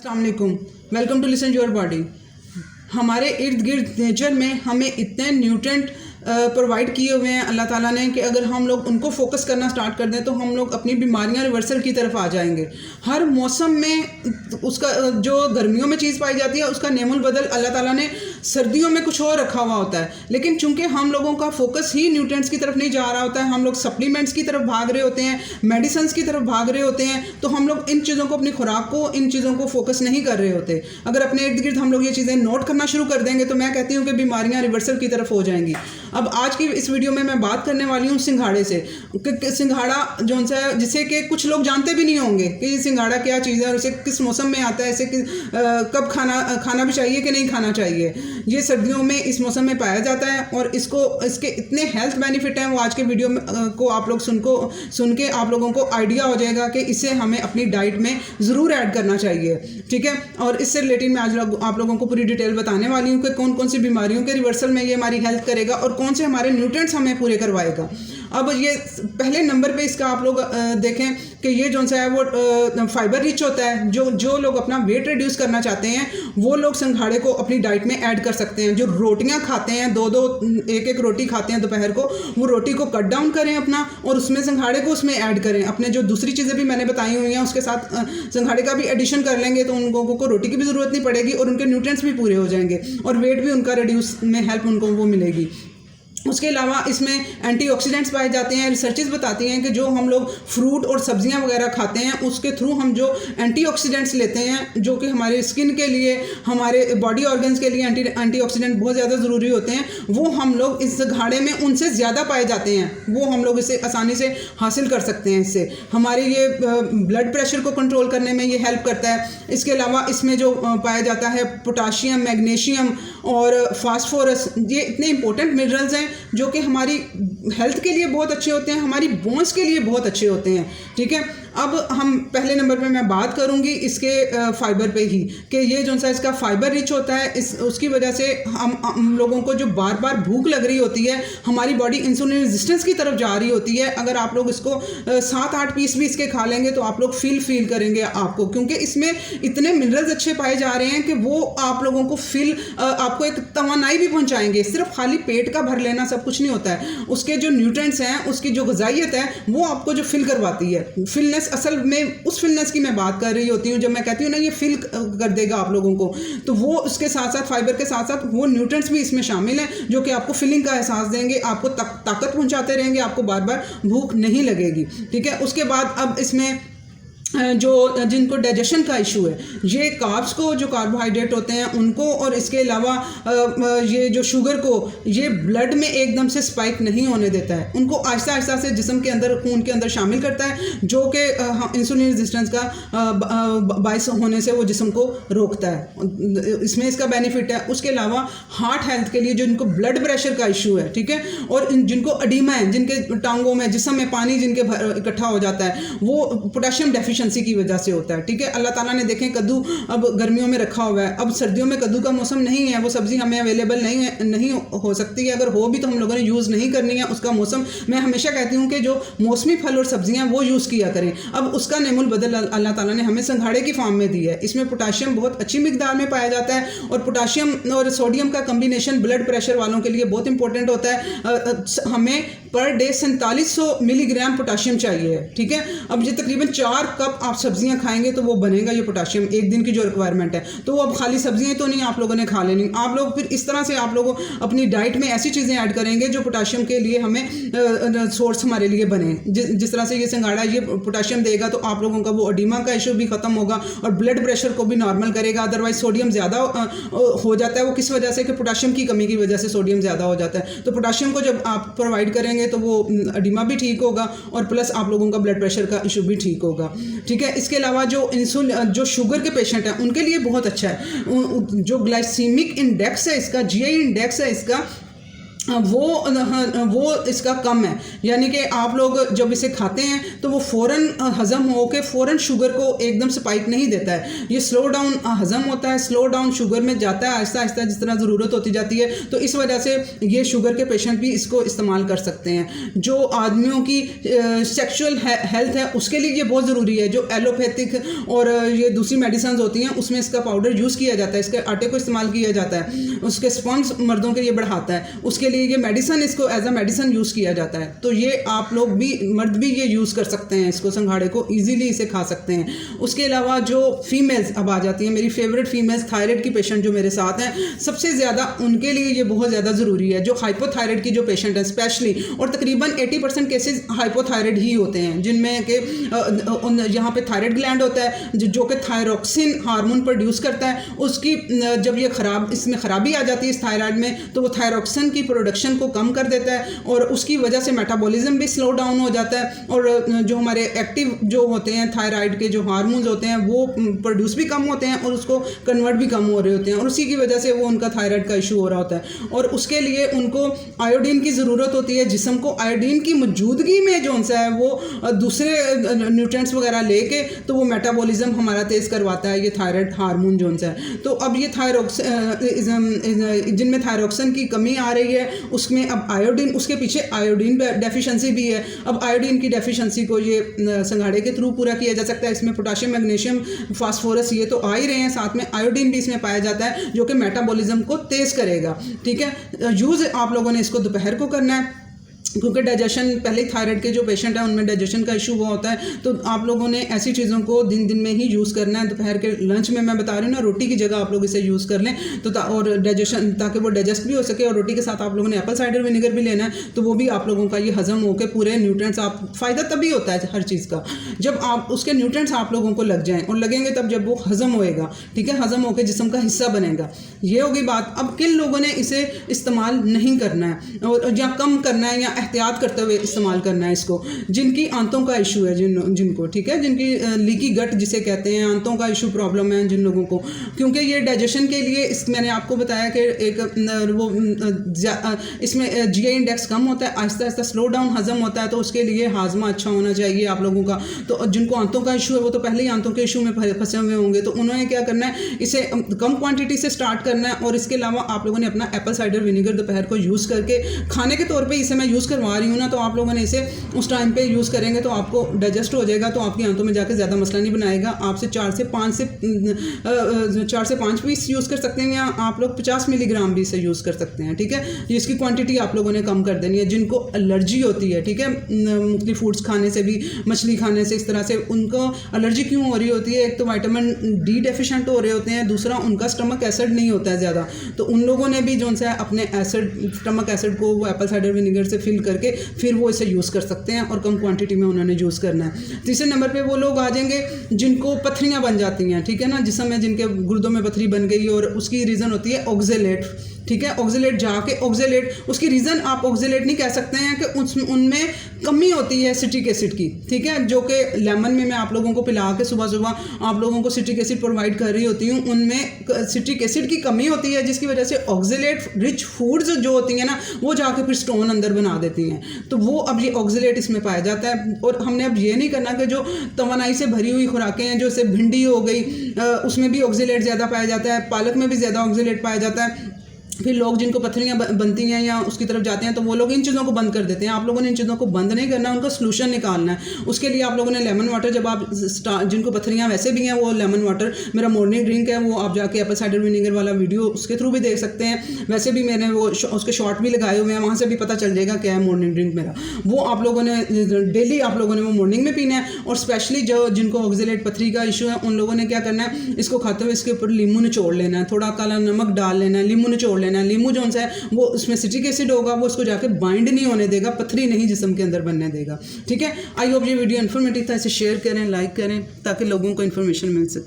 अस्सलाम वालेकुम, welcome to listen your body. हमारे इर्द गिर्द नेचर में हमें इतने न्यूट्रेंट प्रोवाइड किए हुए हैं अल्लाह ताला ने कि अगर हम लोग उनको फोकस करना स्टार्ट कर दें तो हम लोग अपनी बीमारियां रिवर्सल की तरफ आ जाएंगे। हर मौसम में उसका जो गर्मियों में चीज़ पाई जाती है उसका नेमुल बदल अल्लाह ताला ने सर्दियों में कुछ और रखा हुआ होता है, लेकिन चूंकि हम लोगों का फोकस ही न्यूट्रेंट्स की तरफ नहीं जा रहा होता है, हम लोग सप्लीमेंट्स की तरफ भाग रहे होते हैं, मेडिसिन की तरफ भाग रहे होते हैं, तो हम लोग इन चीज़ों को, अपनी खुराक को, इन चीज़ों को फोकस नहीं कर रहे होते। अगर अपने इर्द गिर्द हम लोग ये चीज़ें नोट करना शुरू कर देंगे तो मैं कहती हूँ कि बीमारियाँ रिवर्सल की तरफ हो जाएंगी। अब आज की इस वीडियो में मैं बात करने वाली हूँ सिंघाड़े से। सिंघाड़ा जो सा है, जिसे कि कुछ लोग जानते भी नहीं होंगे कि ये सिंघाड़ा क्या चीज़ है और इसे किस मौसम में आता है, इसे कब खाना भी चाहिए कि नहीं खाना चाहिए। ये सर्दियों में इस मौसम में पाया जाता है और इसके इतने हेल्थ बेनिफिट हैं, वो आज के वीडियो को आप लोग सुन के आप लोगों को आइडिया हो जाएगा कि इसे हमें अपनी डाइट में ज़रूर ऐड करना चाहिए। ठीक है, और इससे रिलेटेड मैं आज आप लोगों को पूरी डिटेल बताने वाली हूँ कि कौन कौन सी बीमारियों के रिवर्सल में ये हमारी हेल्प करेगा और कौन से हमारे न्यूट्रिएंट्स हमें पूरे करवाएगा। अब ये पहले नंबर पे इसका आप लोग देखें कि ये जो सा है वो फाइबर रिच होता है। जो लोग अपना वेट रिड्यूस करना चाहते हैं वो लोग सिंघाड़े को अपनी डाइट में ऐड कर सकते हैं। जो रोटियां खाते हैं, एक रोटी खाते हैं दोपहर को, वो रोटी को कट डाउन करें अपना और उसमें सिंघाड़े को उसमें ऐड करें। अपने जो दूसरी चीज़ें भी मैंने बताई हुई हैं उसके साथ सिंघाड़े का भी एडिशन कर लेंगे तो उन लोगों को रोटी की भी ज़रूरत नहीं पड़ेगी और उनके न्यूट्रिएंट्स भी पूरे हो जाएंगे और वेट भी उनका रिड्यूस में हेल्प उनको वो मिलेगी। उसके अलावा इसमें एंटीऑक्सीडेंट्स पाए जाते हैं। रिसर्चेस बताती हैं कि जो हम लोग फ्रूट और सब्जियां वगैरह खाते हैं उसके थ्रू हम जो एंटीऑक्सीडेंट्स लेते हैं, जो कि हमारे स्किन के लिए, हमारे बॉडी ऑर्गन्स के लिए एंटीऑक्सीडेंट बहुत ज़्यादा ज़रूरी होते हैं, वो हम लोग इस घाड़े में उनसे ज़्यादा पाए जाते हैं। वो हम लोग इसे आसानी से हासिल कर सकते हैं। इससे हमारे ये ब्लड प्रेशर को कंट्रोल करने में ये हेल्प करता है। इसके अलावा इसमें जो पाया जाता है पोटाशियम, मैग्नीशियम और फास्फोरस, ये इतने इंपॉर्टेंट मिनरल्स हैं जो कि हमारी हेल्थ के लिए बहुत अच्छे होते हैं, हमारी बोन्स के लिए बहुत अच्छे होते हैं। ठीक है, अब हम पहले नंबर पे मैं बात करूंगी इसके फाइबर पे ही कि ये जो सा इसका फाइबर रिच होता है, उसकी वजह से हम लोगों को जो बार बार भूख लग रही होती है, हमारी बॉडी इंसुलिन रेजिस्टेंस की तरफ जा रही होती है। अगर आप लोग इसको 7-8 पीस भी इसके खा लेंगे तो आप लोग फील करेंगे आपको, क्योंकि इसमें इतने मिनरल्स अच्छे पाए जा रहे हैं कि वो आप लोगों को आपको एक तवानाई भी पहुंचाएंगे। सिर्फ खाली पेट का भर लेना सब कुछ नहीं होता है, उसके जो न्यूट्रिएंट्स हैं, उसकी जो ग़िज़ाइयत है वो आपको जो फिल करवाती है। फिलनेस, असल में उस फिलनेस की मैं बात कर रही होती हूँ। जब मैं कहती हूँ ना ये फिल कर देगा आप लोगों को, तो वो उसके साथ साथ फाइबर के साथ साथ वो न्यूट्रिएंट्स भी इसमें शामिल हैं जो कि आपको फिलिंग का एहसास देंगे, आपको ताकत पहुंचाते रहेंगे, आपको बार बार भूख नहीं लगेगी। ठीक है, उसके बाद अब इसमें जिनको डाइजेशन का इशू है, ये कार्ब्स को, जो कार्बोहाइड्रेट होते हैं उनको, और इसके अलावा ये जो शुगर को, ये ब्लड में एकदम से स्पाइक नहीं होने देता है, उनको आहिस्ता आहिस्ता से जिस्म के अंदर, खून के अंदर शामिल करता है, जो कि इंसुलिन रेजिस्टेंस का बायस होने से वो जिस्म को रोकता है। इसमें इसका बेनिफिट है। उसके अलावा हार्ट हेल्थ के लिए, जिनको ब्लड प्रेशर का इशू है, ठीक है, और जिनको अडीमा है, जिनके टांगों में, जिस्म में पानी जिनके इकट्ठा हो जाता है, वो पोटेशियम डेफिशिएंसी की वजह से होता है। ठीक है, अल्लाह ताला ने देखें कद्दू अब गर्मियों में रखा हुआ है, अब सर्दियों में कद्दू का मौसम नहीं है, वो सब्जी हमें अवेलेबल नहीं हो सकती है। अगर हो भी तो हम लोगों ने यूज़ नहीं करनी है उसका मौसम। मैं हमेशा कहती हूँ कि जो मौसमी फल और सब्जियां वो यूज़ किया करें। अब उसका नेमुल बदल अल्लाह ताला ने हमें सिंघाड़े की फॉर्म में दी है। इसमें पोटाशियम बहुत अच्छी मिकदार में पाया जाता है और पोटाशियम और सोडियम का कम्बिनेशन ब्लड प्रेशर वालों के लिए बहुत इंपॉर्टेंट होता है। हमें पर डे 4700 मिलीग्राम पोटाशियम चाहिए। ठीक है, अब ये तकरीबन 4 कप आप सब्जियां खाएंगे तो वो बनेगा ये पोटाशियम, एक दिन की जो रिक्वायरमेंट है। तो वो अब खाली सब्जियां तो नहीं आप लोगों ने खा लेनी, आप लोग फिर इस तरह से आप लोग अपनी डाइट में ऐसी चीज़ें ऐड करेंगे जो पोटाशियम के लिए हमें सोर्स हमारे लिए बने। जिस तरह से ये सिंघाड़ा ये पोटाशियम देगा तो आप लोगों का वो एडिमा का इशू भी ख़त्म होगा और ब्लड प्रेशर को भी नॉर्मल करेगा। अदरवाइज सोडियम ज़्यादा हो जाता है, वो किस वजह से कि पोटाशियम की कमी की वजह से सोडियम ज़्यादा हो जाता है। तो पोटाशियम को जब आप प्रोवाइड करेंगे तो वो एडिमा भी ठीक होगा और प्लस आप लोगों का ब्लड प्रेशर का इशू भी ठीक होगा। ठीक है, इसके अलावा जो शुगर के पेशेंट हैं उनके लिए बहुत अच्छा है। जो ग्लाइसीमिक इंडेक्स है इसका, GI इंडेक्स है इसका, वो इसका कम है, यानी कि आप लोग जब इसे खाते हैं तो वो फ़ौरन हज़म हो के फ़ौरन शुगर को एकदम स्पाइक नहीं देता है, ये स्लो डाउन हज़म होता है, स्लो डाउन शुगर में जाता है आहिस्ता आहिस्ता जिस तरह ज़रूरत होती जाती है। तो इस वजह से ये शुगर के पेशेंट भी इसको इस्तेमाल कर सकते हैं। जो आदमियों की सेक्शुअल हेल्थ है उसके लिए ये बहुत ज़रूरी है। जो एलोपैथिक और ये दूसरी मेडिसिन होती हैं उसमें इसका पाउडर यूज़ किया जाता है, इसके आटे को इस्तेमाल किया जाता है, उसके स्पर्म्स मर्दों के ये बढ़ाता है, उसके लिए ये मेडिसिन इसको एज अ मेडिसिन यूज़ किया जाता है। तो ये आप लोग भी मर्द भी ये यूज़ कर सकते हैं, इसको संघाड़े को ईजीली इसे खा सकते हैं। उसके अलावा जो फीमेल्स अब आ जाती हैं, मेरी फेवरेट फीमेल्स थायराइड की पेशेंट जो मेरे साथ हैं, सबसे ज़्यादा उनके लिए ये बहुत ज़्यादा ज़रूरी है। जो हाइपोथायराइड की जो पेशेंट है स्पेशली, और तकरीबन 80% केसेस हाइपोथायराइड ही होते हैं जिनमें कि यहाँ पे थायराइड ग्लैंड होता है जो कि थायरोक्सिन हार्मोन प्रोड्यूस करता है। उसकी जब ये इसमें ख़राबी आ जाती है इस थायराइड में, तो वो थायरोक्सिन की प्रोडक्शन को कम कर देता है और उसकी वजह से मेटाबॉलिज्म भी स्लो डाउन हो जाता है। और जो हमारे एक्टिव जो होते हैं थायराइड के जो हार्मोन्स होते हैं वो प्रोड्यूस भी कम होते हैं और उसको कन्वर्ट भी कम हो रहे होते हैं, और उसी की वजह से वो उनका थायराइड का इशू हो रहा होता है। और उसके लिए उनको आयोडीन की ज़रूरत होती है। जिस्म को आयोडीन की मौजूदगी में जो सा है वो दूसरे न्यूट्रिएंट्स वगैरह लेके तो वो मेटाबॉलिज्म हमारा तेज़ करवाता है, ये थायराइड हार्मोन जो सा है। तो अब ये जिनमें थायरोक्सिन की कमी आ रही है उसमें अब आयोडीन, उसके पीछे आयोडीन डेफिशिएंसी भी है। अब आयोडीन की डेफिशिएंसी को ये संघाड़े के थ्रू पूरा किया जा सकता है। इसमें पोटाशियम, मैग्नीशियम, फास्फोरस ये तो आ ही रहे हैं, साथ में आयोडीन भी इसमें पाया जाता है जो कि मेटाबॉलिज्म को तेज़ करेगा। ठीक है, यूज़ आप लोगों ने इसको दोपहर को करना है क्योंकि डाइजेशन पहले ही थायराइड के जो पेशेंट हैं उनमें डाइजेशन का इशू हुआ होता है। तो आप लोगों ने ऐसी चीज़ों को दिन दिन में ही यूज़ करना है। दोपहर के लंच में मैं बता रही हूँ ना, रोटी की जगह आप लोग इसे यूज़ कर लें तो और डाइजेशन ताकि वो डाइजेस्ट भी हो सके। और रोटी के साथ आप लोगों ने एप्पल साइडर विनेगर भी लेना है, तो वो भी आप लोगों का ये हज़म होकर पूरे न्यूट्रिएंट्स आप फ़ायदा तभी होता है हर चीज़ का जब आप उसके न्यूट्रिएंट्स आप लोगों को लग जाएँ, और लगेंगे तब जब वो हज़म होएगा। ठीक है, हज़म होकर जिस्म का हिस्सा बनेगा। ये होगी बात। अब किन लोगों ने इसे इस्तेमाल नहीं करना है और या कम करना है या एहतियात करते हुए इस्तेमाल करना है इसको, जिनकी आंतों का इशू है, जिनको ठीक है, जिनकी लीकी गट जिसे कहते हैं, आंतों का इशू प्रॉब्लम है जिन लोगों को, क्योंकि ये डाइजेशन के लिए मैंने आपको बताया कि एक वो इसमें जीआई इंडेक्स कम होता है, आहिस्ता आहिस्ता स्लो डाउन हजम होता है, तो उसके लिए हाजमा अच्छा होना चाहिए आप लोगों का। तो जिनको आंतों का इशू है वो तो पहले ही आंतों के इशू में फंसे हुए होंगे, तो उन्होंने क्या करना है, इसे कम क्वांटिटी से स्टार्ट करना है। और इसके अलावा आप लोगों ने अपना एप्पल साइडर विनेगर दोपहर को यूज़ करके खाने के तौर पे इसे मैं यूज़ करवा रही हूँ ना, तो आप लोगों ने इसे उस टाइम पे यूज़ करेंगे तो आपको डाइजेस्ट हो जाएगा, तो आपकी आंतों में जाकर ज़्यादा मसला नहीं बनाएगा। आपसे 4 से 5 पीस यूज़ कर सकते हैं, या आप लोग 50 मिलीग्राम भी इसे यूज़ कर सकते हैं। ठीक है, इसकी क्वांटिटी आप लोगों ने कम कर देनी है। जिनको एलर्जी होती है, ठीक है, मुख्तलिफ फूड्स खाने से भी, मछली खाने से, इस तरह से उनको एलर्जी क्यों हो रही होती है, एक तो विटामिन डी डेफिशिएंट हो रहे होते हैं, दूसरा उनका स्टमक एसिड नहीं होता है ज़्यादा, तो उन लोगों ने भी जो सा अपने एसिड स्टमक एसिड को वो एप्पल साइडर विनेगर से फिल करके फिर वो इसे यूज़ कर सकते हैं, और कम क्वांटिटी में उन्होंने यूज़ करना है। तीसरे नंबर पे वो लोग आ जाएंगे जिनको पथरियाँ बन जाती हैं, ठीक है ना, जिसमें जिनके गुर्दों में पथरी बन गई और उसकी रीज़न होती है ऑक्जेलेट। ठीक है, ऑक्जेलेट जाके ऑक्जेलेट, उसकी रीज़न आप ऑक्जेलेट नहीं कह सकते हैं कि उनमें कमी होती है सिट्रिक एसिड की। ठीक है, जो कि लेमन में मैं आप लोगों को पिला के सुबह सुबह आप लोगों को सिट्रिक एसिड प्रोवाइड कर रही होती हूँ, उनमें सिट्रिक एसिड की कमी होती है, जिसकी वजह से ऑक्जेलेट रिच फूड्स जो होती हैं ना, वो जाके फिर स्टोन अंदर बना देती हैं। तो वो अब ये ऑक्जेलेट इसमें पाया जाता है। और हमने अब ये नहीं करना कि जो तवानाई से भरी हुई खुराकें हैं, जैसे भिंडी हो गई, उसमें भी ऑक्जेलेट ज़्यादा पाया जाता है, पालक में भी ज़्यादा ऑक्जेलेट पाया जाता है। फिर लोग जिनको पथरियाँ बनती हैं या उसकी तरफ जाते हैं, तो वो लोग इन चीज़ों को बंद कर देते हैं। आप लोगों ने इन चीज़ों को बंद नहीं करना, उनका सलूशन निकालना है। उसके लिए आप लोगों ने लेमन वाटर, जब आप जिनको पथरियाँ वैसे भी हैं, वो लेमन वाटर मेरा मॉर्निंग ड्रिंक है, वो आप जाके एप्पल साइडर विनेगर वाला वीडियो उसके थ्रू भी देख सकते हैं। वैसे भी मैंने वो उसके शॉर्ट भी लगाए हुए हैं, वहाँ से भी पता चल जाएगा क्या है मॉर्निंग ड्रिंक मेरा। वो आप लोगों ने डेली आप लोगों ने वो मॉर्निंग में पीना है। और स्पेशली जो जिनको ऑक्जेलेट पथरी का इशू है, उन लोगों ने क्या करना है, इसको खाते हुए इसके ऊपर लींबू निचोड़ लेना है, थोड़ा काला नमक डाल लेना है, लींबू निचोड़ लेना है। लींबू जो वो उसमें सिट्रिक एसिड होगा, वो उसको जाके बाइंड नहीं होने देगा, पथरी नहीं जिस्म के अंदर बनने देगा। ठीक है, आई होप ये वीडियो इन्फॉर्मेटिव था, इसे शेयर करें, लाइक करें, ताकि लोगों को इन्फॉर्मेशन मिल सके।